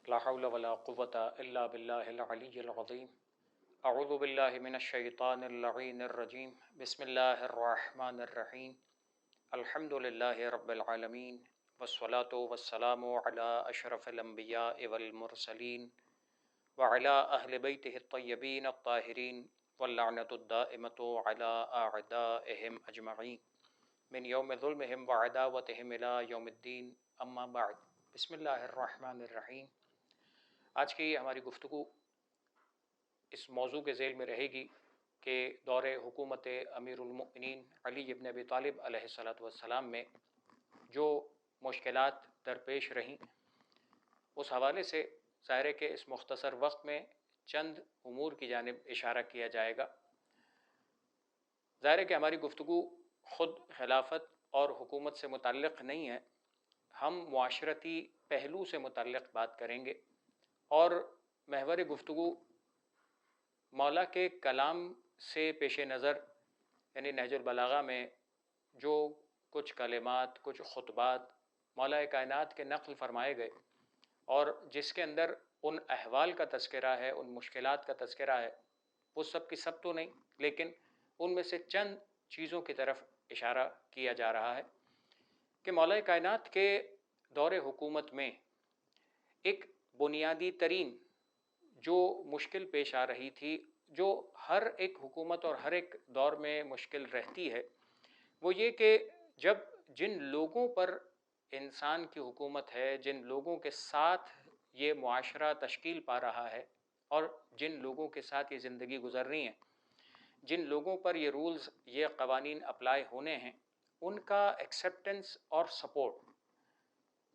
لا حول ولا قوة إلا بالله العلي العظيم أعوذ بالله من الشيطان اللعين الرجيم بسم الله الرحمن الرحيم الحمد لله رب العالمين والصلاة والسلام على أشرف الأنبياء والمرسلين وعلى أهل بيته الطيبين الطاهرين واللعنة الدائمة على أعدائهم أجمعين من يوم ظلمهم وعداوتهم إلى يوم الدين أما بعد بسم الله الرحمن الرحيم. آج کی ہماری گفتگو اس موضوع کے ذیل میں رہے گی کہ دور حکومت امیر المؤمنین علی ابن ابی طالب علیہ السلام میں جو مشکلات درپیش رہیں، اس حوالے سے ظاہر ہے کہ اس مختصر وقت میں چند امور کی جانب اشارہ کیا جائے گا. ظاہر ہے کہ ہماری گفتگو خود خلافت اور حکومت سے متعلق نہیں ہے، ہم معاشرتی پہلو سے متعلق بات کریں گے اور محور گفتگو مولا کے کلام سے پیش نظر یعنی نہج البلاغہ میں جو کچھ کلمات، کچھ خطبات مولا کائنات کے نقل فرمائے گئے اور جس کے اندر ان احوال کا تذکرہ ہے، ان مشکلات کا تذکرہ ہے، وہ سب کی سب تو نہیں لیکن ان میں سے چند چیزوں کی طرف اشارہ کیا جا رہا ہے کہ مولا کائنات کے دور حکومت میں ایک بنیادی ترین جو مشکل پیش آ رہی تھی، جو ہر ایک حکومت اور ہر ایک دور میں مشکل رہتی ہے، وہ یہ کہ جب جن لوگوں پر انسان کی حکومت ہے، جن لوگوں کے ساتھ یہ معاشرہ تشکیل پا رہا ہے اور جن لوگوں کے ساتھ یہ زندگی گزرنی ہے، جن لوگوں پر یہ رولز، یہ قوانین اپلائی ہونے ہیں، ان کا ایکسیپٹنس اور سپورٹ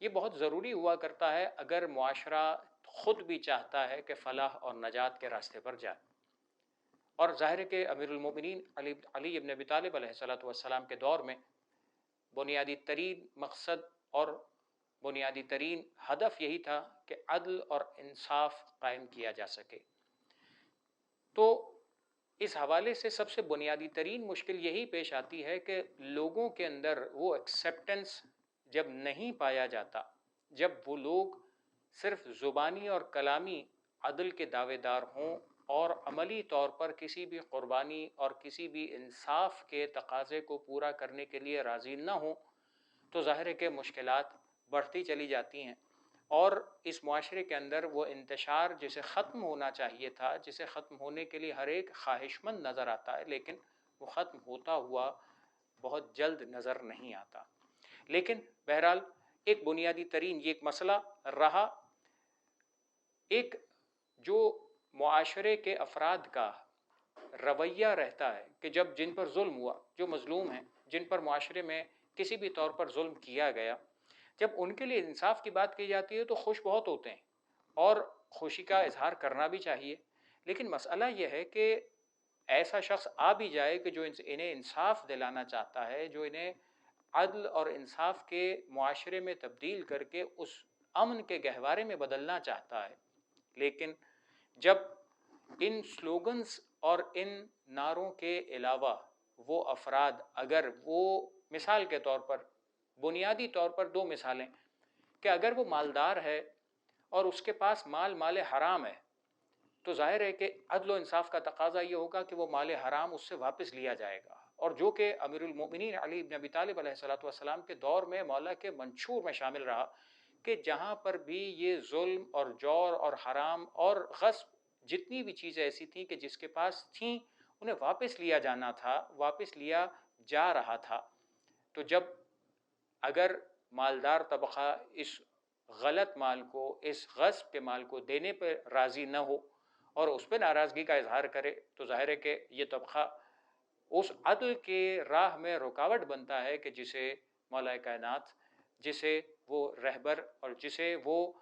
یہ بہت ضروری ہوا کرتا ہے اگر معاشرہ خود بھی چاہتا ہے کہ فلاح اور نجات کے راستے پر جائے. اور ظاہر ہے کہ امیر المؤمنین علی ابن ابی طالب علیہ السلام کے دور میں بنیادی ترین مقصد اور بنیادی ترین ہدف یہی تھا کہ عدل اور انصاف قائم کیا جا سکے. تو اس حوالے سے سب سے بنیادی ترین مشکل یہی پیش آتی ہے کہ لوگوں کے اندر وہ ایکسیپٹنس جب نہیں پایا جاتا، جب وہ لوگ صرف زبانی اور کلامی عدل کے دعوے دار ہوں اور عملی طور پر کسی بھی قربانی اور کسی بھی انصاف کے تقاضے کو پورا کرنے کے لیے راضی نہ ہوں، تو ظاہر ہے کہ مشکلات بڑھتی چلی جاتی ہیں اور اس معاشرے کے اندر وہ انتشار جسے ختم ہونا چاہیے تھا، جسے ختم ہونے کے لیے ہر ایک خواہش مند نظر آتا ہے، لیکن وہ ختم ہوتا ہوا بہت جلد نظر نہیں آتا. لیکن بہرحال ایک بنیادی ترین یہ ایک مسئلہ رہا، ایک جو معاشرے کے افراد کا رویہ رہتا ہے کہ جب جن پر ظلم ہوا، جو مظلوم ہیں، جن پر معاشرے میں کسی بھی طور پر ظلم کیا گیا، جب ان کے لیے انصاف کی بات کی جاتی ہے تو خوش بہت ہوتے ہیں اور خوشی کا اظہار کرنا بھی چاہیے. لیکن مسئلہ یہ ہے کہ ایسا شخص آ بھی جائے کہ جو انہیں انصاف دلانا چاہتا ہے، جو انہیں عدل اور انصاف کے معاشرے میں تبدیل کر کے اس امن کے گہوارے میں بدلنا چاہتا ہے، لیکن جب ان سلوگنز اور ان نعروں کے علاوہ وہ افراد، اگر وہ مثال کے طور پر بنیادی طور پر دو مثالیں کہ اگر وہ مالدار ہے اور اس کے پاس مال حرام ہے، تو ظاہر ہے کہ عدل و انصاف کا تقاضا یہ ہوگا کہ وہ مال حرام اس سے واپس لیا جائے گا، اور جو کہ امیر المؤمنین علی بن ابی طالب علیہ السلام کے دور میں مولا کے منشور میں شامل رہا کہ جہاں پر بھی یہ ظلم اور جور اور حرام اور غصب جتنی بھی چیزیں ایسی تھیں کہ جس کے پاس تھیں انہیں واپس لیا جانا تھا، واپس لیا جا رہا تھا، تو جب اگر مالدار طبقہ اس غلط مال کو، اس غصب کے مال کو دینے پر راضی نہ ہو اور اس پہ ناراضگی کا اظہار کرے، تو ظاہر ہے کہ یہ طبقہ اس عدل کے راہ میں رکاوٹ بنتا ہے کہ جسے مولا کائنات، جسے وہ رہبر اور جسے وہ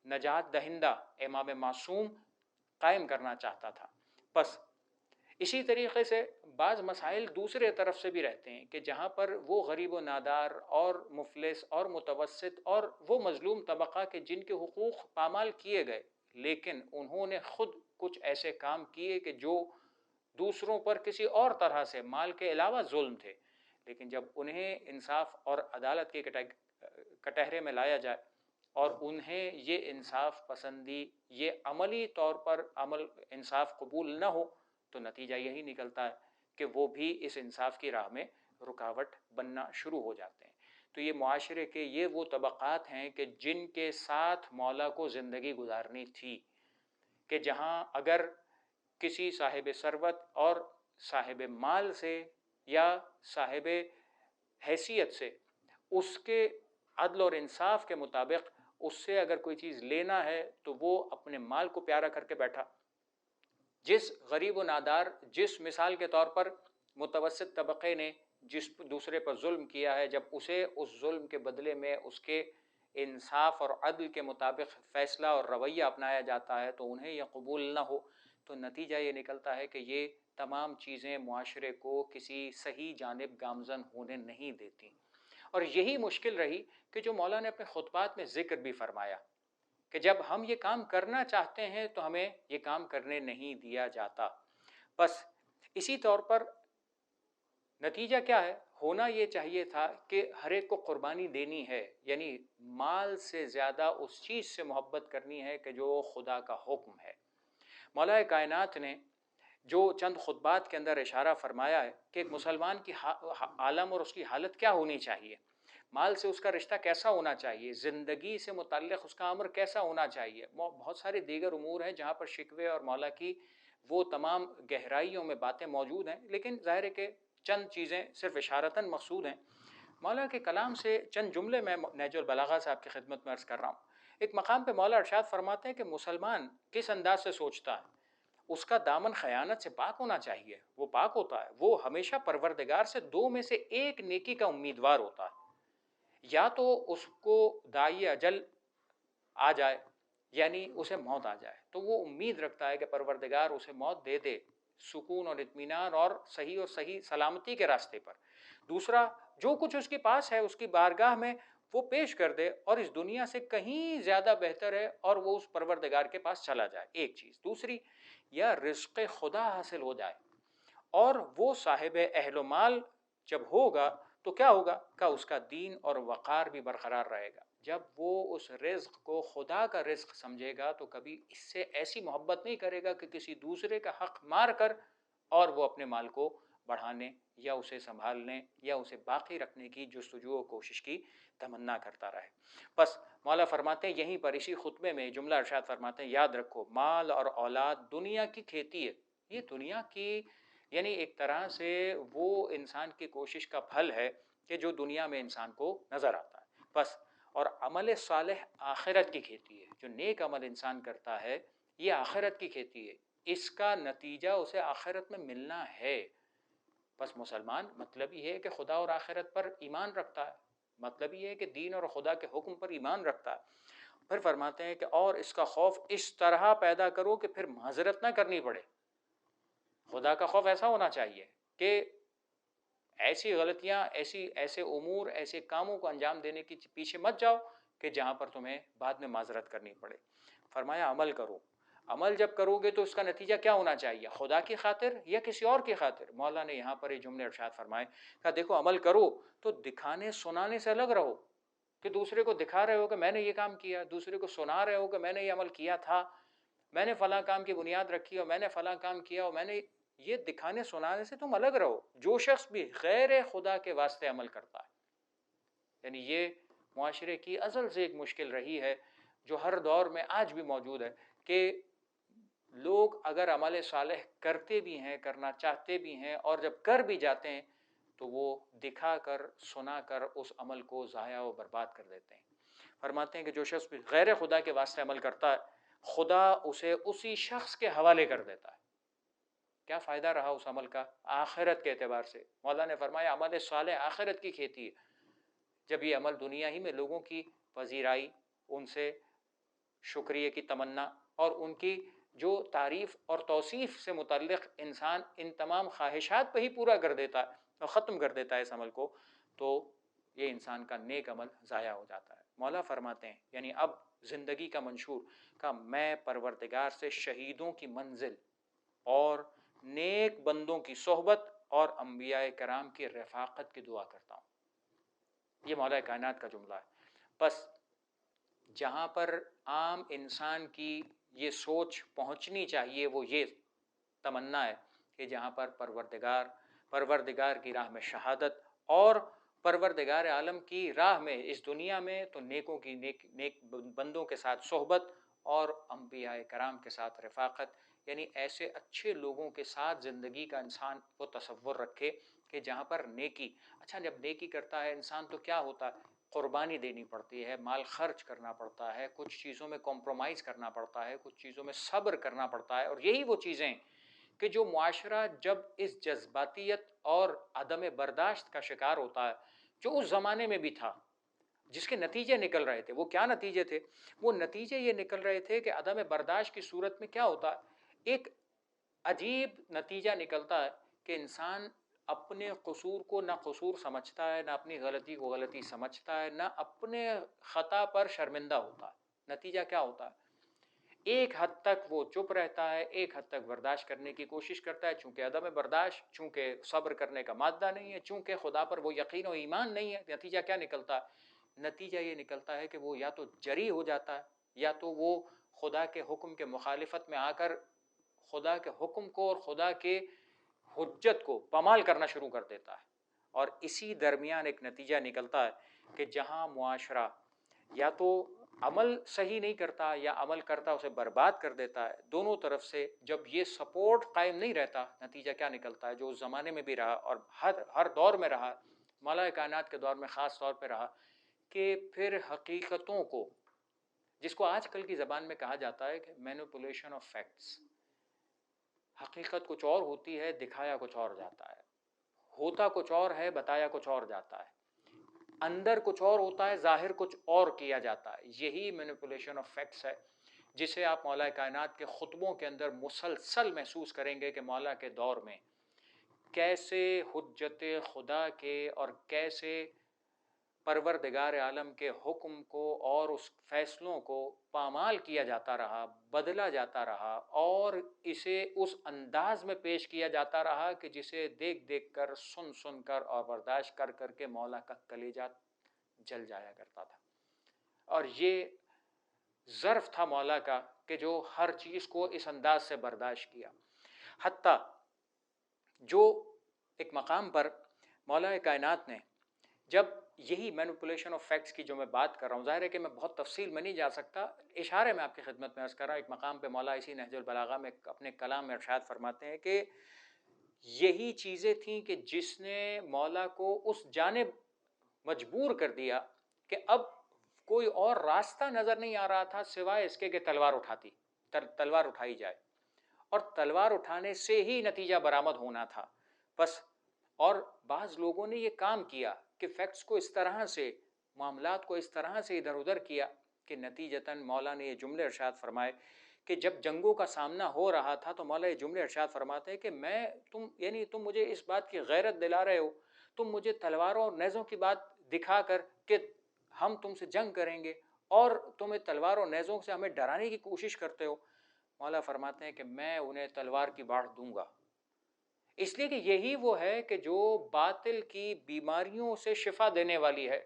نجات دہندہ امام معصوم قائم کرنا چاہتا تھا. بس اسی طریقے سے بعض مسائل دوسرے طرف سے بھی رہتے ہیں کہ جہاں پر وہ غریب و نادار اور مفلس اور متوسط اور وہ مظلوم طبقہ کے جن کے حقوق پامال کیے گئے، لیکن انہوں نے خود کچھ ایسے کام کیے کہ جو دوسروں پر کسی اور طرح سے مال کے علاوہ ظلم تھے، لیکن جب انہیں انصاف اور عدالت کے کٹہرے میں لایا جائے اور انہیں یہ انصاف پسندی، یہ عملی طور پر عمل انصاف قبول نہ ہو، تو نتیجہ یہی نکلتا ہے کہ وہ بھی اس انصاف کی راہ میں رکاوٹ بننا شروع ہو جاتے ہیں۔ تو یہ معاشرے کے یہ وہ طبقات ہیں کہ جن کے ساتھ مولا کو زندگی گزارنی تھی، کہ جہاں اگر کسی صاحب ثروت اور صاحب مال سے یا صاحب حیثیت سے اس کے عدل اور انصاف کے مطابق اس سے اگر کوئی چیز لینا ہے تو وہ اپنے مال کو پیارا کر کے بیٹھا، جس غریب و نادار، جس مثال کے طور پر متوسط طبقے نے جس دوسرے پر ظلم کیا ہے، جب اسے اس ظلم کے بدلے میں اس کے انصاف اور عدل کے مطابق فیصلہ اور رویہ اپنایا جاتا ہے تو انہیں یہ قبول نہ ہو، تو نتیجہ یہ نکلتا ہے کہ یہ تمام چیزیں معاشرے کو کسی صحیح جانب گامزن ہونے نہیں دیتی۔ اور یہی مشکل رہی کہ جو مولا نے اپنے خطبات میں ذکر بھی فرمایا کہ جب ہم یہ کام کرنا چاہتے ہیں تو ہمیں یہ کام کرنے نہیں دیا جاتا۔ بس اسی طور پر نتیجہ کیا ہے؟ ہونا یہ چاہیے تھا کہ ہر ایک کو قربانی دینی ہے، یعنی مال سے زیادہ اس چیز سے محبت کرنی ہے کہ جو خدا کا حکم ہے۔ مولا کائنات نے جو چند خطبات کے اندر اشارہ فرمایا ہے کہ ایک مسلمان کی عالم اور اس کی حالت کیا ہونی چاہیے، مال سے اس کا رشتہ کیسا ہونا چاہیے، زندگی سے متعلق اس کا امر کیسا ہونا چاہیے، بہت سارے دیگر امور ہیں جہاں پر شکوے اور مولا کی وہ تمام گہرائیوں میں باتیں موجود ہیں، لیکن ظاہر ہے کہ چند چیزیں صرف اشارتاً مقصود ہیں۔ مولا کے کلام سے چند جملے میں نہج البلاغہ صاحب کی خدمت میں عرض کر رہا ہوں۔ ایک مقام پہ مولا ارشاد فرماتے ہیں کہ مسلمان کس انداز سے سوچتا ہے، اس کا دامن خیانت سے پاک ہونا چاہیے، وہ پاک ہوتا ہے، وہ ہمیشہ پروردگار سے دو میں سے ایک نیکی کا امیدوار ہوتا ہے، یا تو اس کو داعی اجل آ جائے یعنی اسے موت آ جائے تو وہ امید رکھتا ہے کہ پروردگار اسے موت دے دے سکون اور اطمینان اور صحیح سلامتی کے راستے پر۔ دوسرا، جو کچھ اس کے پاس ہے اس کی بارگاہ میں وہ پیش کر دے اور اس دنیا سے کہیں زیادہ بہتر ہے اور وہ اس پروردگار کے پاس چلا جائے، ایک چیز۔ دوسری، یا رزق خدا حاصل ہو جائے، اور وہ صاحب اہل و مال جب ہوگا تو کیا ہوگا کہ اس کا دین اور وقار بھی برقرار رہے گا۔ جب وہ اس رزق کو خدا کا رزق سمجھے گا تو کبھی اس سے ایسی محبت نہیں کرے گا کہ کسی دوسرے کا حق مار کر اور وہ اپنے مال کو بڑھانے یا اسے سنبھالنے یا اسے باقی رکھنے کی جستجو و کوشش کی تمنا کرتا رہے۔ بس مولا فرماتے ہیں یہیں پر اسی خطبے میں جملہ ارشاد فرماتے ہیں، یاد رکھو مال اور اولاد دنیا کی کھیتی ہے، یہ دنیا کی یعنی ایک طرح سے وہ انسان کی کوشش کا پھل ہے کہ جو دنیا میں انسان کو نظر آتا ہے بس، اور عمل صالح آخرت کی کھیتی ہے، جو نیک عمل انسان کرتا ہے یہ آخرت کی کھیتی ہے، اس کا نتیجہ اسے آخرت میں ملنا ہے۔ بس مسلمان مطلب یہ ہے کہ خدا اور آخرت پر ایمان رکھتا ہے، مطلب یہ ہے کہ دین اور خدا کے حکم پر ایمان رکھتا ہے۔ پھر فرماتے ہیں کہ اور اس کا خوف اس طرح پیدا کرو کہ پھر معذرت نہ کرنی پڑے۔ خدا کا خوف ایسا ہونا چاہیے کہ ایسی غلطیاں، ایسے امور، ایسے کاموں کو انجام دینے کے پیچھے مت جاؤ کہ جہاں پر تمہیں بعد میں معذرت کرنی پڑے۔ فرمایا عمل کرو، عمل جب کرو گے تو اس کا نتیجہ کیا ہونا چاہیے، خدا کی خاطر یا کسی اور کی خاطر؟ مولا نے یہاں پر یہ جملے ارشاد فرمائے کہ دیکھو عمل کرو تو دکھانے سنانے سے الگ رہو، کہ دوسرے کو دکھا رہے ہو کہ میں نے یہ کام کیا، دوسرے کو سنا رہے ہو کہ میں نے یہ عمل کیا تھا، میں نے فلاں کام کی بنیاد رکھی اور میں نے فلاں کام کیا اور میں نے یہ دکھانے سنانے سے تم الگ رہو۔ جو شخص بھی غیر خدا کے واسطے عمل کرتا ہے، یعنی یہ معاشرے کی ازل سے ایک مشکل رہی ہے جو ہر دور میں آج بھی موجود ہے کہ لوگ اگر عمل صالح کرتے بھی ہیں، کرنا چاہتے بھی ہیں، اور جب کر بھی جاتے ہیں تو وہ دکھا کر سنا کر اس عمل کو ضائع و برباد کر دیتے ہیں۔ فرماتے ہیں کہ جو شخص بھی غیر خدا کے واسطے عمل کرتا ہے خدا اسے اسی شخص کے حوالے کر دیتا ہے۔ کیا فائدہ رہا اس عمل کا آخرت کے اعتبار سے؟ مولا نے فرمایا عمل صالح آخرت کی کھیتی ہے۔ جب یہ عمل دنیا ہی میں لوگوں کی پذیرائی، ان سے شکریہ کی تمنا اور ان کی جو تعریف اور توصیف سے متعلق انسان ان تمام خواہشات پہ ہی پورا کر دیتا ہے اور ختم کر دیتا ہے اس عمل کو، تو یہ انسان کا نیک عمل ضائع ہو جاتا ہے۔ مولا فرماتے ہیں یعنی اب زندگی کا منشور کہ میں پروردگار سے شہیدوں کی منزل اور نیک بندوں کی صحبت اور انبیاء کرام کی رفاقت کی دعا کرتا ہوں۔ یہ مولا کائنات کا جملہ ہے۔ بس جہاں پر عام انسان کی یہ سوچ پہنچنی چاہیے وہ یہ تمنا ہے کہ جہاں پر پروردگار کی راہ میں شہادت اور پروردگار عالم کی راہ میں اس دنیا میں تو نیکوں کی نیک بندوں کے ساتھ صحبت اور انبیاء کرام کے ساتھ رفاقت، یعنی ایسے اچھے لوگوں کے ساتھ زندگی کا انسان وہ تصور رکھے کہ جہاں پر نیکی، اچھا جب نیکی کرتا ہے انسان تو کیا ہوتا ہے، قربانی دینی پڑتی ہے، مال خرچ کرنا پڑتا ہے، کچھ چیزوں میں کمپرومائز کرنا پڑتا ہے، کچھ چیزوں میں صبر کرنا پڑتا ہے، اور یہی وہ چیزیں کہ جو معاشرہ جب اس جذباتیت اور عدم برداشت کا شکار ہوتا ہے جو اس زمانے میں بھی تھا، جس کے نتیجے نکل رہے تھے، وہ کیا نتیجے تھے؟ وہ نتیجے یہ نکل رہے تھے کہ عدم برداشت کی صورت میں کیا ہوتا ہے، ایک عجیب نتیجہ نکلتا ہے کہ انسان اپنے قصور کو نہ قصور سمجھتا ہے، نہ اپنی غلطی کو غلطی سمجھتا ہے، نہ اپنے خطا پر شرمندہ ہوتا ہے۔ نتیجہ کیا ہوتا ہے؟ ایک حد تک وہ چپ رہتا ہے، ایک حد تک برداشت کرنے کی کوشش کرتا ہے، چونکہ عدم برداشت، چونکہ صبر کرنے کا مادہ نہیں ہے، چونکہ خدا پر وہ یقین و ایمان نہیں ہے، نتیجہ کیا نکلتا ہے؟ نتیجہ یہ نکلتا ہے کہ وہ یا تو جری ہو جاتا ہے، یا تو وہ خدا کے حکم کے مخالفت میں آ کر خدا کے حکم کو اور خدا کے حجت کو پامال کرنا شروع کر دیتا ہے۔ اور اسی درمیان ایک نتیجہ نکلتا ہے کہ جہاں معاشرہ یا تو عمل صحیح نہیں کرتا یا عمل کرتا اسے برباد کر دیتا ہے، دونوں طرف سے جب یہ سپورٹ قائم نہیں رہتا، نتیجہ کیا نکلتا ہے؟ جو اس زمانے میں بھی رہا اور ہر دور میں رہا، مولا کائنات کے دور میں خاص طور پہ رہا، کہ پھر حقیقتوں کو، جس کو آج کل کی زبان میں کہا جاتا ہے کہ مینیپولیشن آف فیکٹس، حقیقت کچھ اور ہوتی ہے، دکھایا کچھ اور جاتا ہے، ہوتا کچھ اور ہے، بتایا کچھ اور جاتا ہے، اندر کچھ اور ہوتا ہے، ظاہر کچھ اور کیا جاتا ہے۔ یہی مینیپولیشن آف فیکٹس ہے جسے آپ مولا کائنات کے خطبوں کے اندر مسلسل محسوس کریں گے کہ مولا کے دور میں کیسے حجت خدا کے اور کیسے پروردگار عالم کے حکم کو اور اس فیصلوں کو پامال کیا جاتا رہا، بدلا جاتا رہا، اور اسے اس انداز میں پیش کیا جاتا رہا کہ جسے دیکھ دیکھ کر، سن کر اور برداشت کر کر کے مولا کا کلیجہ جل جایا کرتا تھا۔ اور یہ ظرف تھا مولا کا کہ جو ہر چیز کو اس انداز سے برداشت کیا، حتیٰ جو ایک مقام پر مولا کائنات نے جب یہی مینیپولیشن آف فیکٹس کی جو میں بات کر رہا ہوں، ظاہر ہے کہ میں بہت تفصیل میں نہیں جا سکتا، اشارے میں آپ کی خدمت میں عرض کر رہا ہوں، ایک مقام پہ مولا اسی نہج البلاغہ میں اپنے کلام میں ارشاد فرماتے ہیں کہ یہی چیزیں تھیں کہ جس نے مولا کو اس جانب مجبور کر دیا کہ اب کوئی اور راستہ نظر نہیں آ رہا تھا سوائے اس کے کہ تلوار اٹھائی جائے، اور تلوار اٹھانے سے ہی نتیجہ برآمد ہونا تھا بس۔ اور بعض لوگوں نے یہ کام کیا کہ فیکٹس کو اس طرح سے، معاملات کو اس طرح سے ادھر ادھر کیا کہ نتیجتاً مولا نے یہ جملے ارشاد فرمائے کہ جب جنگوں کا سامنا ہو رہا تھا تو مولا یہ جملے ارشاد فرماتے ہیں کہ تم مجھے اس بات کی غیرت دلا رہے ہو، تم مجھے تلواروں اور نیزوں کی بات دکھا کر کہ ہم تم سے جنگ کریں گے، اور تمہیں تلوار اور نیزوں سے ہمیں ڈرانے کی کوشش کرتے ہو۔ مولا فرماتے ہیں کہ میں انہیں تلوار کی باڑ دوں گا، اس لیے کہ یہی وہ ہے کہ جو باطل کی بیماریوں سے شفا دینے والی ہے۔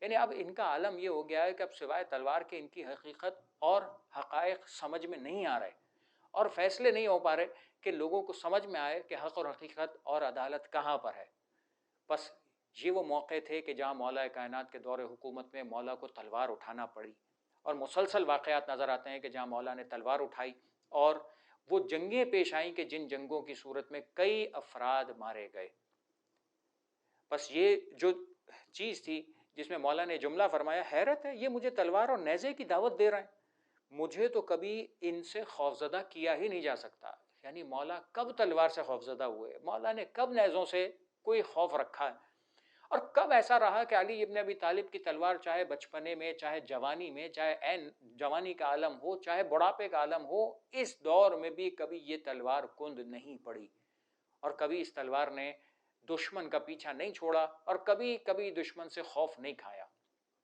یعنی اب ان کا عالم یہ ہو گیا ہے کہ اب سوائے تلوار کے ان کی حقیقت اور حقائق سمجھ میں نہیں آ رہے، اور فیصلے نہیں ہو پا رہے کہ لوگوں کو سمجھ میں آئے کہ حق اور حقیقت اور عدالت کہاں پر ہے۔ بس یہ وہ موقع تھے کہ جہاں مولا کائنات کے دور حکومت میں مولا کو تلوار اٹھانا پڑی، اور مسلسل واقعات نظر آتے ہیں کہ جہاں مولا نے تلوار اٹھائی اور وہ جنگیں پیش آئیں کہ جن جنگوں کی صورت میں کئی افراد مارے گئے۔ بس یہ جو چیز تھی جس میں مولا نے جملہ فرمایا، حیرت ہے یہ مجھے تلوار اور نیزے کی دعوت دے رہے ہیں، مجھے تو کبھی ان سے خوفزدہ کیا ہی نہیں جا سکتا۔ یعنی مولا کب تلوار سے خوفزدہ ہوئے، مولا نے کب نیزوں سے کوئی خوف رکھا ہے، اور کب ایسا رہا کہ علی ابن ابی طالب کی تلوار چاہے بچپنے میں، چاہے جوانی میں، چاہے عین جوانی کا عالم ہو، چاہے بڑھاپے کا عالم ہو، اس دور میں بھی کبھی یہ تلوار کند نہیں پڑی، اور کبھی اس تلوار نے دشمن کا پیچھا نہیں چھوڑا، اور کبھی کبھی دشمن سے خوف نہیں کھایا۔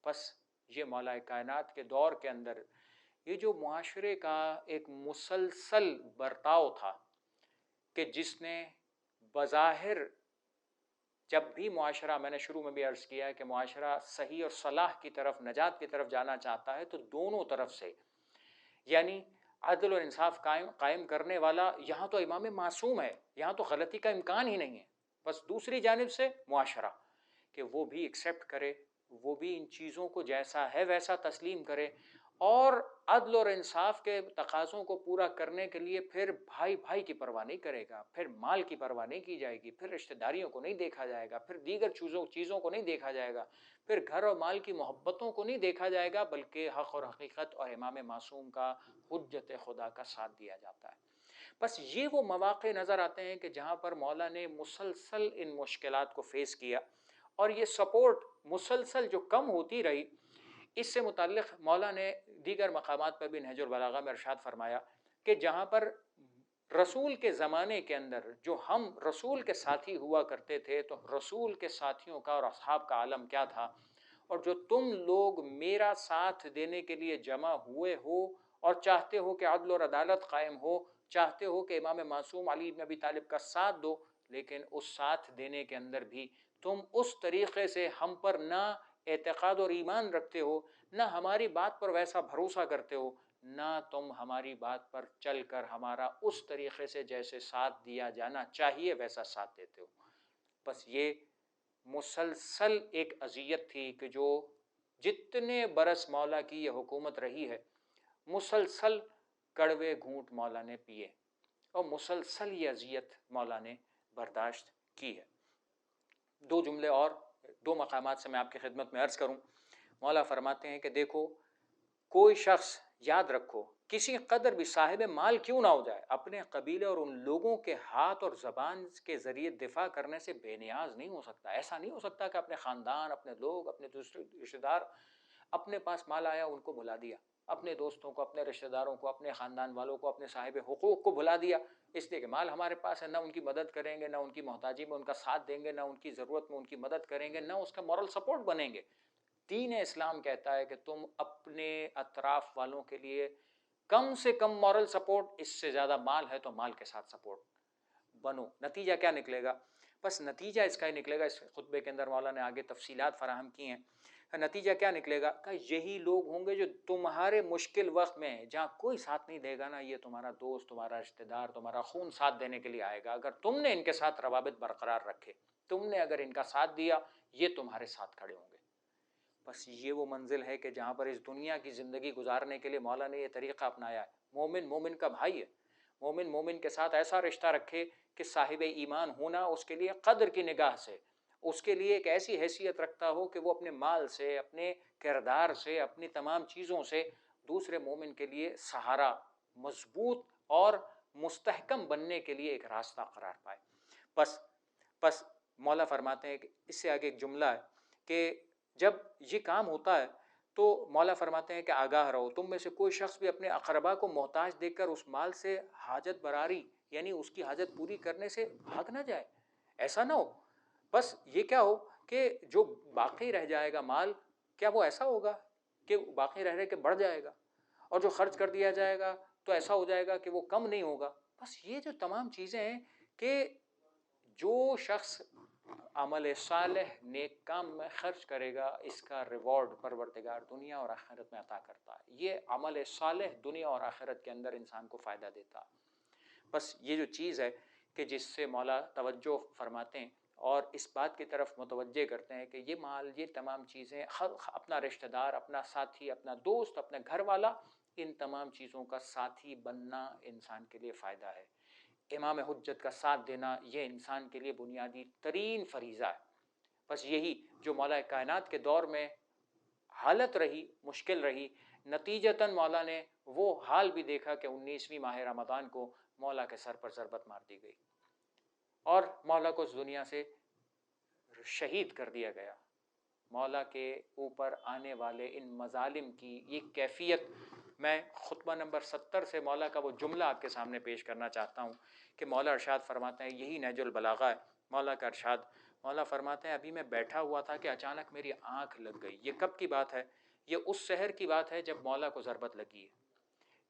بس یہ مولا کائنات کے دور کے اندر یہ جو معاشرے کا ایک مسلسل برتاؤ تھا کہ جس نے بظاہر جب بھی معاشرہ، میں نے شروع میں بھی عرض کیا ہے کہ معاشرہ صحیح اور صلاح کی طرف، نجات کی طرف جانا چاہتا ہے تو دونوں طرف سے، یعنی عدل اور انصاف قائم کرنے والا، یہاں تو امام معصوم ہے، یہاں تو غلطی کا امکان ہی نہیں ہے، بس دوسری جانب سے معاشرہ کہ وہ بھی ایکسیپٹ کرے، وہ بھی ان چیزوں کو جیسا ہے ویسا تسلیم کرے، اور عدل اور انصاف کے تقاضوں کو پورا کرنے کے لیے پھر بھائی بھائی کی پرواہ نہیں کرے گا، پھر مال کی پرواہ نہیں کی جائے گی، پھر رشتہ داریوں کو نہیں دیکھا جائے گا، پھر دیگر چیزوں کو نہیں دیکھا جائے گا، پھر گھر اور مال کی محبتوں کو نہیں دیکھا جائے گا، بلکہ حق اور حقیقت اور امام معصوم کا، حجت خدا کا ساتھ دیا جاتا ہے۔ بس یہ وہ مواقع نظر آتے ہیں کہ جہاں پر مولا نے مسلسل ان مشکلات کو فیس کیا، اور یہ سپورٹ مسلسل جو کم ہوتی رہی، اس سے متعلق مولا نے دیگر مقامات پر بھی نہج البلاغہ میں ارشاد فرمایا کہ جہاں پر رسول کے زمانے کے اندر جو ہم رسول کے ساتھی ہوا کرتے تھے، تو رسول کے ساتھیوں کا اور اصحاب کا عالم کیا تھا، اور جو تم لوگ میرا ساتھ دینے کے لیے جمع ہوئے ہو اور چاہتے ہو کہ عدل اور عدالت قائم ہو، چاہتے ہو کہ امام معصوم علی بن ابی طالب کا ساتھ دو، لیکن اس ساتھ دینے کے اندر بھی تم اس طریقے سے ہم پر نہ اعتقاد اور ایمان رکھتے ہو، نہ ہماری بات پر ویسا بھروسہ کرتے ہو، نہ تم ہماری بات پر چل کر ہمارا اس طریقے سے جیسے ساتھ دیا جانا چاہیے ویسا ساتھ دیتے ہو۔ بس یہ مسلسل ایک اذیت تھی کہ جو جتنے برس مولا کی یہ حکومت رہی ہے، مسلسل کڑوے گھونٹ مولا نے پیے، اور مسلسل یہ اذیت مولا نے برداشت کی ہے۔ دو جملے اور دو مقامات سے میں آپ کی خدمت میں عرض کروں۔ مولا فرماتے ہیں کہ دیکھو، کوئی شخص یاد رکھو، کسی قدر بھی صاحب مال کیوں نہ ہو جائے، اپنے قبیلے اور ان لوگوں کے ہاتھ اور زبان کے ذریعے دفاع کرنے سے بے نیاز نہیں ہو سکتا۔ ایسا نہیں ہو سکتا کہ اپنے خاندان، اپنے لوگ، اپنے دوسرے رشتہ دار، اپنے پاس مال آیا ان کو بھلا دیا، اپنے دوستوں کو، اپنے رشتہ داروں کو، اپنے خاندان والوں کو، اپنے صاحب حقوق کو بھلا دیا، اس لیے کہ مال ہمارے پاس ہے، نہ ان کی مدد کریں گے، نہ ان کی محتاجی میں ان کا ساتھ دیں گے، نہ ان کی ضرورت میں ان کی مدد کریں گے، نہ اس کا مورل سپورٹ بنیں گے۔ دین اسلام کہتا ہے کہ تم اپنے اطراف والوں کے لیے کم سے کم مورل سپورٹ، اس سے زیادہ مال ہے تو مال کے ساتھ سپورٹ بنو۔ نتیجہ کیا نکلے گا؟ بس نتیجہ اس کا ہی نکلے گا، اس خطبے کے اندر مولا نے آگے تفصیلات فراہم کی ہیں۔ نتیجہ کیا نکلے گا کہ یہی لوگ ہوں گے جو تمہارے مشکل وقت میں، جہاں کوئی ساتھ نہیں دے گا نا، یہ تمہارا دوست، تمہارا رشتہ دار، تمہارا خون ساتھ دینے کے لیے آئے گا۔ اگر تم نے ان کے ساتھ روابط برقرار رکھے، تم نے اگر ان کا ساتھ دیا، یہ تمہارے ساتھ کھڑے ہوں گے۔ بس یہ وہ منزل ہے کہ جہاں پر اس دنیا کی زندگی گزارنے کے لیے مولا نے یہ طریقہ اپنایا ہے۔ مومن مومن کا بھائی ہے، مومن مومن کے ساتھ ایسا رشتہ رکھے کہ صاحب ایمان ہونا اس کے لیے قدر کی نگاہ سے، اس کے لیے ایک ایسی حیثیت رکھتا ہو کہ وہ اپنے مال سے، اپنے کردار سے، اپنی تمام چیزوں سے دوسرے مومن کے لیے سہارا، مضبوط اور مستحکم بننے کے لیے ایک راستہ قرار پائے۔ بس مولا فرماتے ہیں کہ اس سے آگے ایک جملہ ہے کہ جب یہ کام ہوتا ہے تو مولا فرماتے ہیں کہ آگاہ رہو، تم میں سے کوئی شخص بھی اپنے اقربا کو محتاج دیکھ کر اس مال سے حاجت براری، یعنی اس کی حاجت پوری کرنے سے بھاگ نہ جائے۔ ایسا نہ ہو، بس یہ کیا ہو کہ جو باقی رہ جائے گا مال، کیا وہ ایسا ہوگا کہ باقی رہ کے بڑھ جائے گا، اور جو خرچ کر دیا جائے گا تو ایسا ہو جائے گا کہ وہ کم نہیں ہوگا۔ بس یہ جو تمام چیزیں ہیں کہ جو شخص عمل صالح نیک کام میں خرچ کرے گا، اس کا ریوارڈ پروردگار دنیا اور آخرت میں عطا کرتا ہے۔ یہ عمل صالح دنیا اور آخرت کے اندر انسان کو فائدہ دیتا ہے۔ بس یہ جو چیز ہے کہ جس سے مولا توجہ فرماتے ہیں اور اس بات کی طرف متوجہ کرتے ہیں کہ یہ مال، یہ تمام چیزیں، اپنا رشتہ دار، اپنا ساتھی، اپنا دوست، اپنے گھر والا، ان تمام چیزوں کا ساتھی بننا انسان کے لیے فائدہ ہے۔ امام حجت کا ساتھ دینا یہ انسان کے لیے بنیادی ترین فریضہ ہے۔ بس یہی جو مولا کائنات کے دور میں حالت رہی، مشکل رہی، نتیجتاً مولا نے وہ حال بھی دیکھا کہ 19ویں ماہ رمضان کو مولا کے سر پر ضربت مار دی گئی اور مولا کو اس دنیا سے شہید کر دیا گیا۔ مولا کے اوپر آنے والے ان مظالم کی یہ کیفیت، میں خطبہ نمبر 70 سے مولا کا وہ جملہ آپ کے سامنے پیش کرنا چاہتا ہوں کہ مولا ارشاد فرماتے ہیں، یہی نہج البلاغہ ہے مولا کا ارشاد۔ مولا فرماتے ہیں، ابھی میں بیٹھا ہوا تھا کہ اچانک میری آنکھ لگ گئی۔ یہ کب کی بات ہے؟ یہ اس سحر کی بات ہے جب مولا کو ضربت لگی ہے،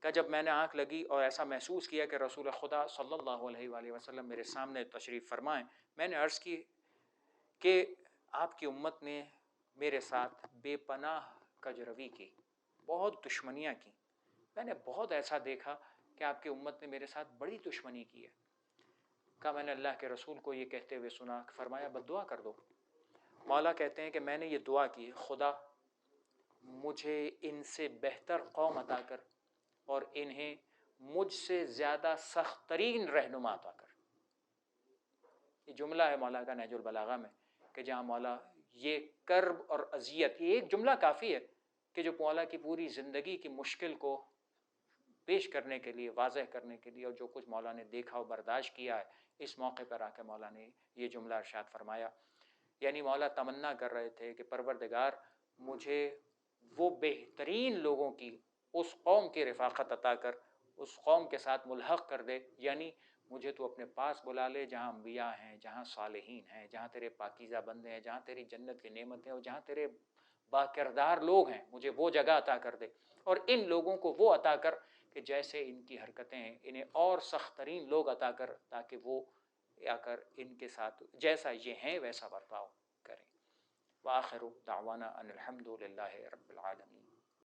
کہ جب میں نے آنکھ لگی اور ایسا محسوس کیا کہ رسول خدا صلی اللہ علیہ وآلہ وسلم میرے سامنے تشریف فرمائیں، میں نے عرض کی کہ آپ کی امت نے میرے ساتھ بے پناہ کجروی کی، بہت دشمنیاں کی، میں نے بہت ایسا دیکھا کہ آپ کی امت نے میرے ساتھ بڑی دشمنی کی ہے۔ کہا میں نے اللہ کے رسول کو یہ کہتے ہوئے سنا، فرمایا بد دعا کر دو۔ مولا کہتے ہیں کہ میں نے یہ دعا کی، خدا مجھے ان سے بہتر قوم عطا کر اور انہیں مجھ سے زیادہ سخت ترین رہنما عطا کر۔ یہ جملہ ہے مولا کا نہج البلاغہ میں، کہ جہاں مولا یہ کرب اور اذیت، یہ ایک جملہ کافی ہے کہ جو مولا کی پوری زندگی کی مشکل کو پیش کرنے کے لیے، واضح کرنے کے لیے، اور جو کچھ مولا نے دیکھا اور برداشت کیا ہے، اس موقع پر آ کے مولا نے یہ جملہ ارشاد فرمایا۔ یعنی مولا تمنا کر رہے تھے کہ پروردگار مجھے وہ بہترین لوگوں کی اس قوم کی رفاقت عطا کر، اس قوم کے ساتھ ملحق کر دے، یعنی مجھے تو اپنے پاس بلا لے جہاں انبیاء ہیں، جہاں صالحین ہیں، جہاں تیرے پاکیزہ بندے ہیں، جہاں تیری جنت کی نعمتیں اور جہاں تیرے باکردار لوگ ہیں، مجھے وہ جگہ عطا کر دے، اور ان لوگوں کو وہ عطا کر کہ جیسے ان کی حرکتیں ہیں انہیں اور سخت ترین لوگ عطا کر، تاکہ وہ آ کر ان کے ساتھ جیسا یہ ہیں ویسا برتاؤ کریں۔ وآخر دعوانا ان الحمد للہ رب العالمین۔